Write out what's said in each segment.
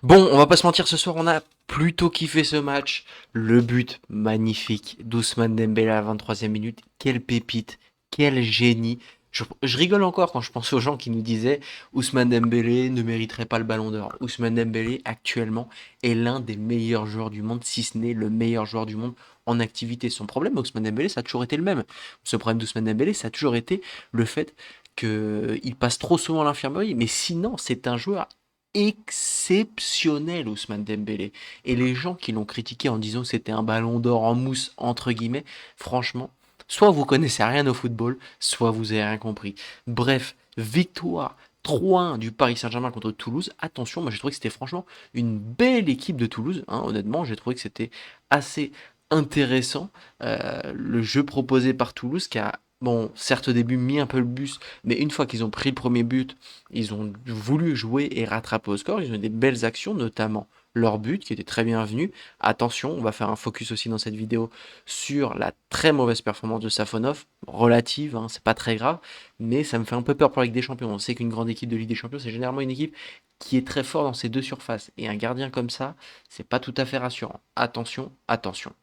Bon, on va pas se mentir, ce soir, on a plutôt kiffé ce match. Le but magnifique d'Ousmane Dembélé à la 23e minute. Quelle pépite, quel génie. Je rigole encore quand je pense aux gens qui nous disaient Ousmane Dembélé ne mériterait pas le ballon d'or. Ousmane Dembélé, actuellement, est l'un des meilleurs joueurs du monde, si ce n'est le meilleur joueur du monde en activité. Son problème, Ousmane Dembélé, ça a toujours été le même. Ce problème d'Ousmane Dembélé, ça a toujours été le fait qu'il passe trop souvent à l'infirmerie. Mais sinon, c'est un joueur exceptionnel, Ousmane Dembélé. Et les gens qui l'ont critiqué en disant que c'était un ballon d'or en mousse, entre guillemets, franchement, soit vous connaissez rien au football, soit vous avez rien compris. Bref, victoire 3-1 du Paris Saint-Germain contre Toulouse. Attention, moi j'ai trouvé que c'était franchement une belle équipe de Toulouse. Hein, honnêtement, j'ai trouvé que c'était assez intéressant. Le jeu proposé par Toulouse qui a, bon, certes au début mis un peu le bus, mais une fois qu'ils ont pris le premier but, ils ont voulu jouer et rattraper au score. Ils ont eu des belles actions, notamment leur but qui était très bienvenu. Attention, on va faire un focus aussi dans cette vidéo sur la très mauvaise performance de Safonov, relative, hein, c'est pas très grave, mais ça me fait un peu peur pour la Ligue des Champions. On sait qu'une grande équipe de Ligue des Champions, c'est généralement une équipe qui est très forte dans ses deux surfaces. Et un gardien comme ça, c'est pas tout à fait rassurant. Attention, attention.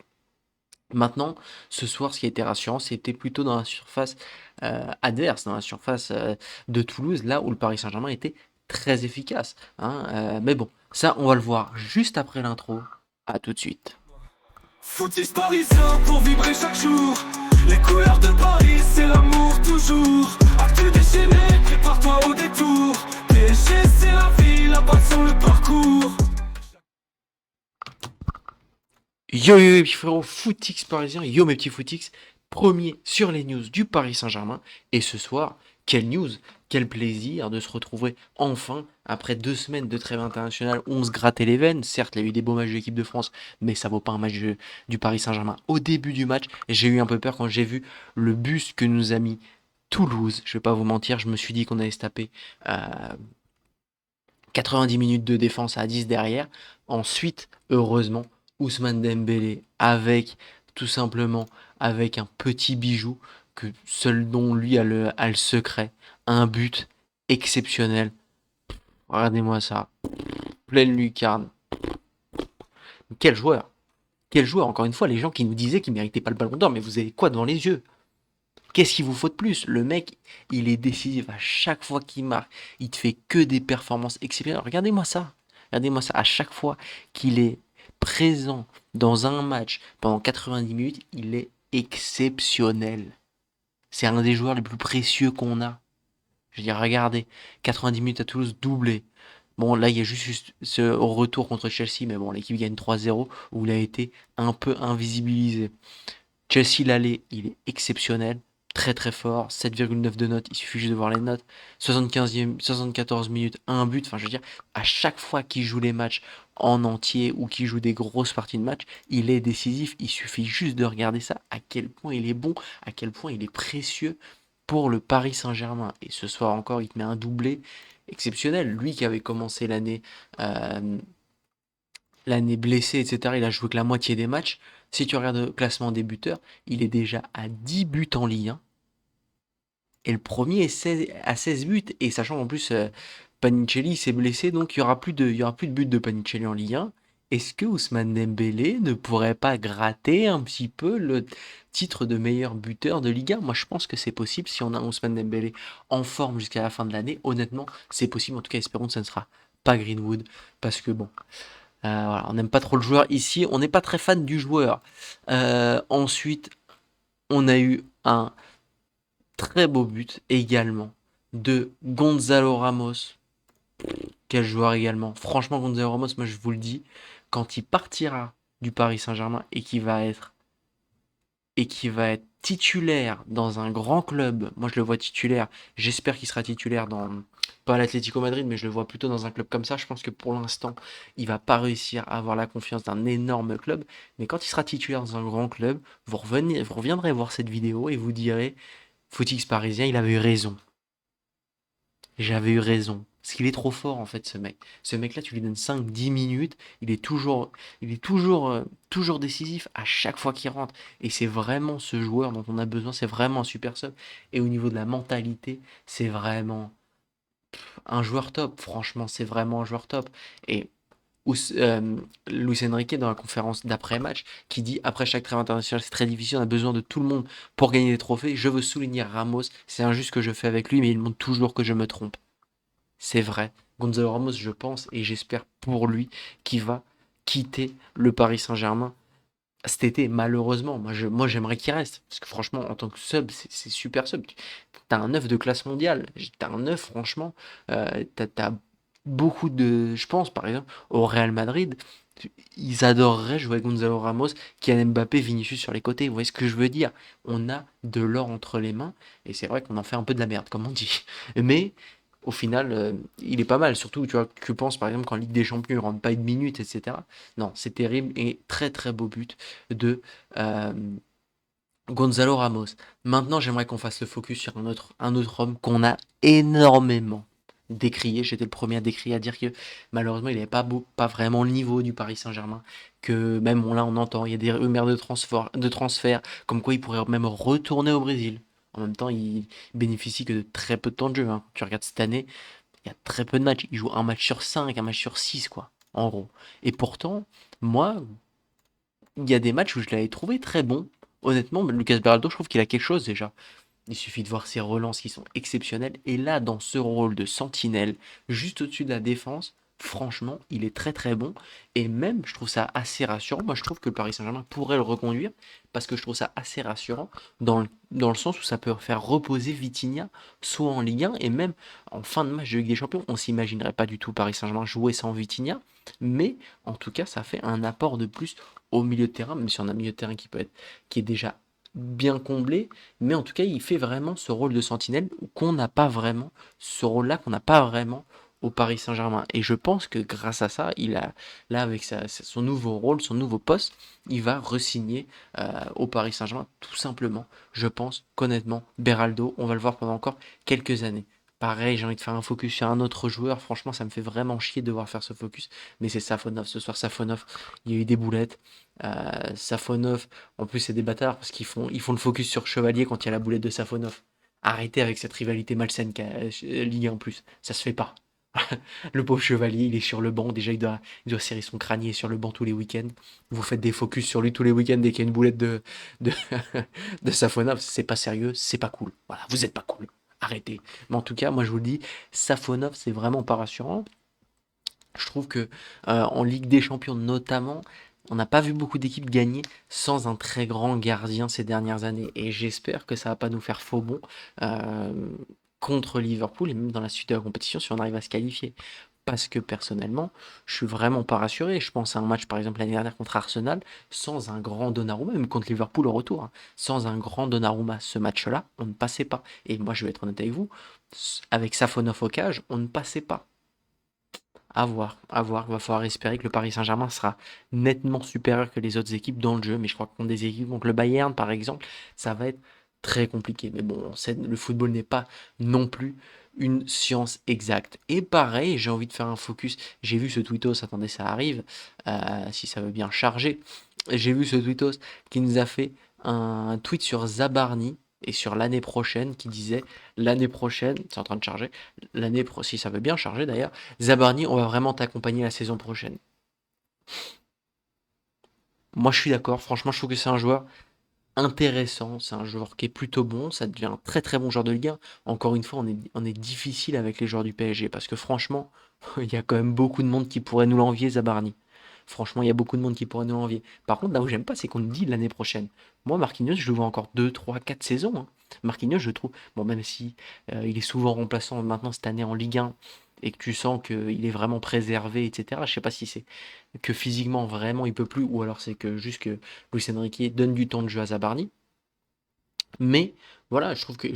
Maintenant, ce soir, ce qui a été rassurant, c'était plutôt dans la surface adverse, dans la surface de Toulouse, là où le Paris Saint-Germain était très efficace. Hein, mais bon, ça, on va le voir juste après l'intro. À tout de suite. Footix parisien pour vibrer chaque jour. Les couleurs de Paris, c'est l'amour toujours. Actu déchaîné, prépare-toi au détour. PSG, c'est la vie, la passion, le parcours. Yo yo mes petits frérots, Footix parisien, yo mes petits Footix, premier sur les news du Paris Saint-Germain. Et ce soir, quelle news, quel plaisir de se retrouver enfin après 2 semaines de trêve internationale où on se grattait les veines. Certes, il y a eu des beaux matchs de l'équipe de France, mais ça vaut pas un match du Paris Saint-Germain. Au début du match, j'ai eu un peu peur quand j'ai vu le bus que nous a mis Toulouse. Je vais pas vous mentir, je me suis dit qu'on allait se taper 90 minutes de défense à 10 derrière. Ensuite, heureusement, Ousmane Dembélé avec tout simplement avec un petit bijou que seul dont lui a le secret, un but exceptionnel. Regardez-moi ça, pleine lucarne. Quel joueur! Quel joueur! Encore une fois, les gens qui nous disaient qu'il méritait pas le ballon d'or, mais vous avez quoi devant les yeux? Qu'est-ce qu'il vous faut de plus? Le mec, il est décisif à chaque fois qu'il marque. Il te fait que des performances exceptionnelles. Regardez-moi ça. Regardez-moi ça. À chaque fois qu'il est présent dans un match pendant 90 minutes, il est exceptionnel. C'est un des joueurs les plus précieux qu'on a. Je veux dire, regardez, 90 minutes à Toulouse, doublé. Bon, là, il y a juste ce retour contre Chelsea, mais bon, l'équipe gagne 3-0, où il a été un peu invisibilisé. Chelsea l'aller, il est exceptionnel, très très fort, 7,9 de notes, il suffit juste de voir les notes. 75e, 74 minutes, un but, enfin je veux dire, à chaque fois qu'il joue les matchs en entier ou qu'il joue des grosses parties de match, il est décisif, il suffit juste de regarder ça, à quel point il est bon, à quel point il est précieux pour le Paris Saint-Germain. Et ce soir encore, il te met un doublé exceptionnel. Lui qui avait commencé euh, l'année blessé, etc., il a joué que la moitié des matchs. Si tu regardes le classement des buteurs, il est déjà à 10 buts en Ligue 1. Et le premier est à 16 buts. Et sachant en plus, Panicelli s'est blessé, donc il y aura plus de buts de Panicelli en Ligue 1. Est-ce que Ousmane Dembélé ne pourrait pas gratter un petit peu le titre de meilleur buteur de Ligue 1? Moi, je pense que c'est possible si on a Ousmane Dembélé en forme jusqu'à la fin de l'année. Honnêtement, c'est possible. En tout cas, espérons que ça ne sera pas Greenwood. Parce que bon, voilà, on n'aime pas trop le joueur ici, on n'est pas très fan du joueur. Ensuite, on a eu un très beau but également de Gonzalo Ramos. Quel joueur également. Franchement, Gonzalo Ramos, moi je vous le dis, quand il partira du Paris Saint-Germain et qui va être titulaire dans un grand club. Moi, je le vois titulaire. J'espère qu'il sera titulaire dans, pas à l'Atlético Madrid, mais je le vois plutôt dans un club comme ça. Je pense que pour l'instant, il va pas réussir à avoir la confiance d'un énorme club. Mais quand il sera titulaire dans un grand club, vous reviendrez voir cette vidéo et vous direz, Footix parisien, il avait eu raison. J'avais eu raison. Parce qu'il est trop fort en fait ce mec. Ce mec-là, tu lui donnes 5, 10 minutes, il est toujours décisif à chaque fois qu'il rentre. Et c'est vraiment ce joueur dont on a besoin, c'est vraiment un super sub. Et au niveau de la mentalité, c'est vraiment un joueur top. Franchement, c'est vraiment un joueur top. Et Luis Enrique dans la conférence d'après-match qui dit après chaque trêve international c'est très difficile, on a besoin de tout le monde pour gagner des trophées. Je veux souligner Ramos, c'est injuste ce que je fais avec lui, mais il montre toujours que je me trompe. C'est vrai. Gonzalo Ramos, je pense et j'espère pour lui qu'il va quitter le Paris Saint-Germain cet été, malheureusement. Moi j'aimerais qu'il reste. Parce que franchement, en tant que sub, c'est super sub. T'as un 9 de classe mondiale. T'as un 9, franchement. T'as beaucoup de. Je pense, par exemple, au Real Madrid, ils adoreraient jouer Gonzalo Ramos, Kylian Mbappé, Vinicius sur les côtés. Vous voyez ce que je veux dire? On a de l'or entre les mains. Et c'est vrai qu'on en fait un peu de la merde, comme on dit. Mais au final, il est pas mal. Surtout, tu vois, tu penses par exemple qu'en Ligue des Champions, il ne rentre pas une minute, etc. Non, c'est terrible et très très beau but de euh, Gonzalo Ramos. Maintenant, j'aimerais qu'on fasse le focus sur un autre homme qu'on a énormément décrié. J'étais le premier à décrire, à dire que malheureusement, il n'avait pas vraiment le niveau du Paris Saint-Germain. Que même là, on entend, il y a des rumeurs de transfert, comme quoi il pourrait même retourner au Brésil. En même temps, il bénéficie que de très peu de temps de jeu, hein. Tu regardes cette année, il y a très peu de matchs. Il joue un match sur 5, un match sur 6, quoi, en gros. Et pourtant, moi, il y a des matchs où je l'avais trouvé très bon. Honnêtement, Lucas Beraldo, je trouve qu'il a quelque chose déjà. Il suffit de voir ses relances qui sont exceptionnelles. Et là, dans ce rôle de sentinelle, juste au-dessus de la défense, franchement, il est très très bon. Et même, je trouve ça assez rassurant. Moi, je trouve que le Paris Saint-Germain pourrait le reconduire parce que je trouve ça assez rassurant dans le sens où ça peut faire reposer Vitinha, soit en Ligue 1 et même en fin de match de Ligue des Champions. On s'imaginerait pas du tout Paris Saint-Germain jouer sans Vitinha. Mais en tout cas, ça fait un apport de plus au milieu de terrain, même si on a un milieu de terrain qui est déjà bien comblé, mais en tout cas, il fait vraiment ce rôle de sentinelle qu'on n'a pas vraiment, ce rôle-là qu'on n'a pas vraiment au Paris Saint-Germain. Et je pense que grâce à ça, là, avec son nouveau rôle, son nouveau poste, il va re-signer au Paris Saint-Germain, tout simplement. Je pense qu'honnêtement, Beraldo, on va le voir pendant encore quelques années. Pareil, j'ai envie de faire un focus sur un autre joueur. Franchement, ça me fait vraiment chier de devoir faire ce focus. Mais c'est Safonov. Ce soir, Safonov, il y a eu des boulettes. Safonov, en plus, c'est des bâtards parce qu'ils font le focus sur Chevalier quand il y a la boulette de Safonov. Arrêtez avec cette rivalité malsaine qu'a Ligue 1 en plus. Ça se fait pas. Le pauvre Chevalier, il est sur le banc. Déjà, il doit serrer son crânier sur le banc tous les week-ends. Vous faites des focus sur lui tous les week-ends dès qu'il y a une boulette de, de Safonov. C'est pas sérieux, c'est pas cool. Voilà, vous êtes pas cool. Arrêtez. Mais en tout cas, moi je vous le dis, Safonov, c'est vraiment pas rassurant. Je trouve que en Ligue des Champions notamment, on n'a pas vu beaucoup d'équipes gagner sans un très grand gardien ces dernières années. Et j'espère que ça va pas nous faire faux bond euh, contre Liverpool et même dans la suite de la compétition si on arrive à se qualifier. Parce que personnellement, je suis vraiment pas rassuré. Je pense à un match par exemple l'année dernière contre Arsenal, sans un grand Donnarumma, même contre Liverpool au retour, hein. Sans un grand Donnarumma, ce match-là, on ne passait pas. Et moi je vais être honnête avec vous, avec Safonov au cage, on ne passait pas. À voir, à voir. Il va falloir espérer que le Paris Saint-Germain sera nettement supérieur que les autres équipes dans le jeu. Mais je crois que contre des équipes, donc le Bayern par exemple, ça va être très compliqué. Mais bon, on sait, le football n'est pas non plus une science exacte. Et pareil, j'ai envie de faire un focus. J'ai vu ce tweetos, attendez, ça arrive, si ça veut bien charger. J'ai vu ce tweetos qui nous a fait un tweet sur Zabarni et sur l'année prochaine qui disait l'année prochaine, c'est en train de charger, si ça veut bien charger d'ailleurs, Zabarni, on va vraiment t'accompagner la saison prochaine. Moi, je suis d'accord. Franchement, je trouve que c'est un joueur intéressant. C'est un joueur qui est plutôt bon. Ça devient un très très bon joueur de Ligue 1. Encore une fois, on est difficile avec les joueurs du PSG parce que franchement, il y a quand même beaucoup de monde qui pourrait nous l'envier, Zabarni. Franchement, il y a beaucoup de monde qui pourrait nous l'envier. Par contre, là où j'aime pas, c'est qu'on dit l'année prochaine. Moi, Marquinhos, je le vois encore 2, 3, 4 saisons, hein. Marquinhos, je trouve, bon, même si il est souvent remplaçant maintenant cette année en Ligue 1 et que tu sens qu'il est vraiment préservé, etc. Je sais pas si c'est que physiquement vraiment il peut plus ou alors c'est que juste que Luis Enrique donne du temps de jeu à Zabarni. Mais voilà, je trouve que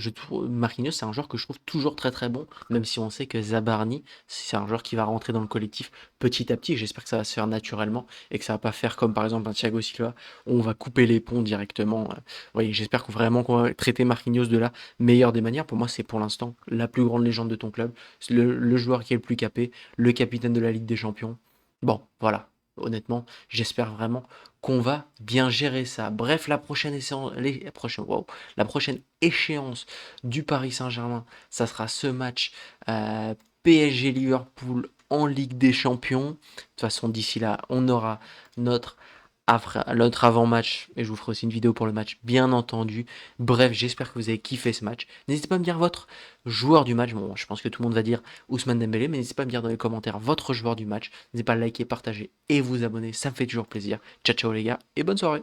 Marquinhos, c'est un joueur que je trouve toujours très très bon, même si on sait que Zabarni, c'est un joueur qui va rentrer dans le collectif petit à petit. J'espère que ça va se faire naturellement et que ça va pas faire comme par exemple un Thiago Silva où on va couper les ponts directement. Oui, j'espère que vraiment qu'on va traiter Marquinhos de la meilleure des manières. Pour moi, c'est pour l'instant la plus grande légende de ton club, c'est le joueur qui est le plus capé, le capitaine de la Ligue des Champions. Bon, voilà. Honnêtement, j'espère vraiment qu'on va bien gérer ça. Bref, la prochaine échéance du Paris Saint-Germain, ça sera ce match PSG Liverpool en Ligue des Champions. De toute façon, d'ici là, on aura notre notre avant-match, et je vous ferai aussi une vidéo pour le match, bien entendu. Bref, j'espère que vous avez kiffé ce match. N'hésitez pas à me dire votre joueur du match. Bon, je pense que tout le monde va dire Ousmane Dembélé, mais n'hésitez pas à me dire dans les commentaires votre joueur du match. N'hésitez pas à liker, partager et vous abonner, ça me fait toujours plaisir. Ciao ciao les gars, et bonne soirée.